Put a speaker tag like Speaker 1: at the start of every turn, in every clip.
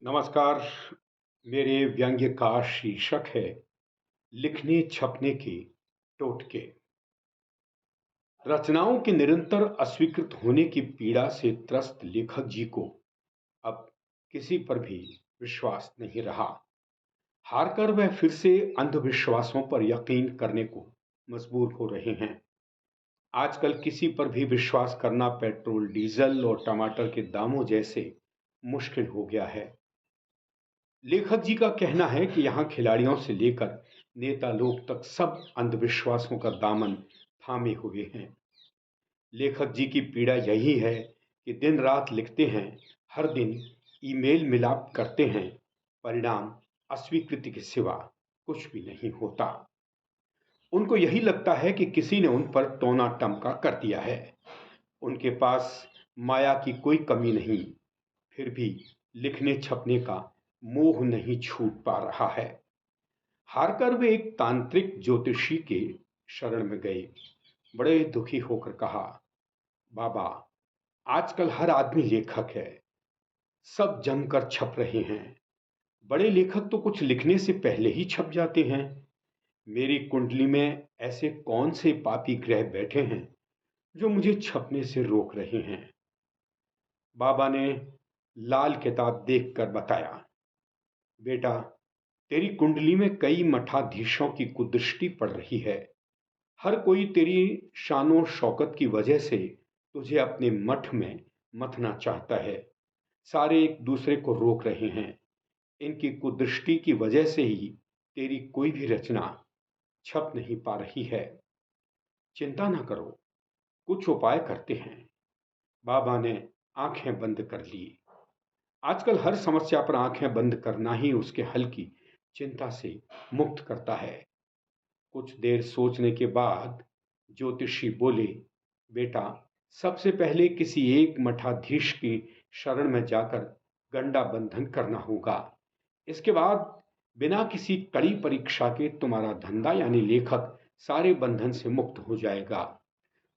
Speaker 1: नमस्कार। मेरे व्यंग्य का शीर्षक है लिखने छपने के टोटके। रचनाओं के निरंतर अस्वीकृत होने की पीड़ा से त्रस्त लेखक जी को अब किसी पर भी विश्वास नहीं रहा। हारकर वह फिर से अंधविश्वासों पर यकीन करने को मजबूर हो रहे हैं। आजकल किसी पर भी विश्वास करना पेट्रोल डीजल और टमाटर के दामों जैसे मुश्किल हो गया है। लेखक जी का कहना है कि यहाँ खिलाड़ियों से लेकर नेता लोग तक सब अंधविश्वासों का दामन थामे हुए हैं। लेखक जी की पीड़ा यही है कि दिन रात लिखते हैं, हर दिन ईमेल मिलाप करते हैं, परिणाम अस्वीकृति के सिवा कुछ भी नहीं होता। उनको यही लगता है कि किसी ने उन पर टोना टमका कर दिया है। उनके पास माया की कोई कमी नहीं, फिर भी लिखने छपने का मोह नहीं छूट पा रहा है। हारकर वे एक तांत्रिक ज्योतिषी के शरण में गए। बड़े दुखी होकर कहा, बाबा, आजकल हर आदमी लेखक है, सब जमकर छप रहे हैं। बड़े लेखक तो कुछ लिखने से पहले ही छप जाते हैं। मेरी कुंडली में ऐसे कौन से पापी ग्रह बैठे हैं जो मुझे छपने से रोक रहे हैं। बाबा ने लाल किताब देखकर बताया, बेटा, तेरी कुंडली में कई मठाधीशों की कुदृष्टि पड़ रही है। हर कोई तेरी शानो शौकत की वजह से तुझे अपने मठ में मथना चाहता है। सारे एक दूसरे को रोक रहे हैं। इनकी कुदृष्टि की वजह से ही तेरी कोई भी रचना छप नहीं पा रही है। चिंता न करो, कुछ उपाय करते हैं। बाबा ने आंखें बंद कर ली। आजकल हर समस्या पर आंखें बंद करना ही उसके हल की चिंता से मुक्त करता है। कुछ देर सोचने के बाद ज्योतिषी बोले, बेटा, सबसे पहले किसी एक मठाधीश की शरण में जाकर गंडा बंधन करना होगा। इसके बाद बिना किसी कड़ी परीक्षा के तुम्हारा धंधा यानी लेखक सारे बंधन से मुक्त हो जाएगा।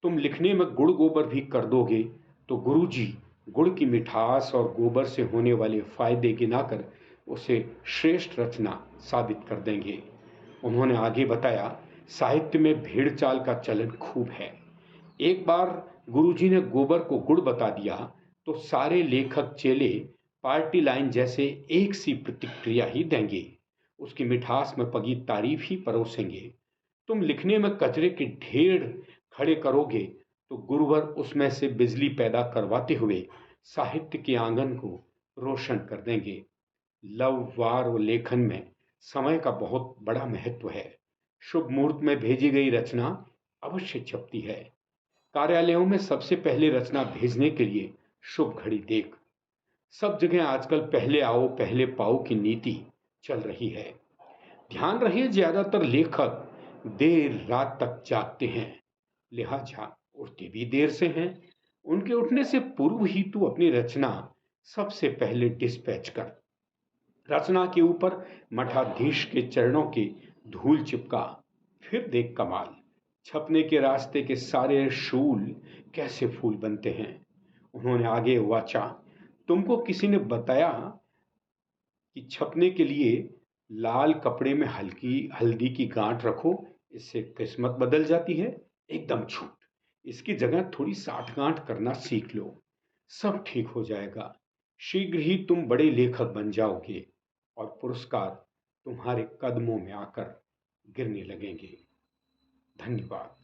Speaker 1: तुम लिखने में गुड़ गोबर भी कर दोगे तो गुरुजी गुड़ की मिठास और गोबर से होने वाले फायदे गिनाकर उसे श्रेष्ठ रचना साबित कर देंगे। उन्होंने आगे बताया, साहित्य में भेड़ चाल का चलन खूब है। एक बार गुरुजी ने गोबर को गुड़ बता दिया तो सारे लेखक चेले पार्टी लाइन जैसे एक सी प्रतिक्रिया ही देंगे, उसकी मिठास में पगी तारीफ ही परोसेंगे। तुम लिखने में कचरे के ढेर खड़े करोगे तो गुरुवर उसमें से बिजली पैदा करवाते हुए साहित्य के आंगन को रोशन कर देंगे। लव वार व लेखन में समय का बहुत बड़ा महत्व है। शुभ मुहूर्त में भेजी गई रचना अवश्य छपती है। कार्यालयों में सबसे पहले रचना भेजने के लिए शुभ घड़ी देख। सब जगह आजकल पहले आओ पहले पाओ की नीति चल रही है। ध्यान रहे, ज्यादातर लेखक देर रात तक जागते हैं, लिहाजा उठते भी देर से हैं। उनके उठने से पूर्व ही तू अपनी रचना सबसे पहले डिस्पैच कर। रचना के ऊपर मठाधीश के चरणों की धूल चिपका, फिर देख कमाल। छपने के रास्ते के सारे शूल कैसे फूल बनते हैं। उन्होंने आगे वाचा, तुमको किसी ने बताया कि छपने के लिए लाल कपड़े में हल्की हल्दी की गांठ रखो, इससे किस्मत बदल जाती है। एकदम झूठ। इसकी जगह थोड़ी साठ गांठ करना सीख लो, सब ठीक हो जाएगा। शीघ्र ही तुम बड़े लेखक बन जाओगे और पुरस्कार तुम्हारे कदमों में आकर गिरने लगेंगे। धन्यवाद।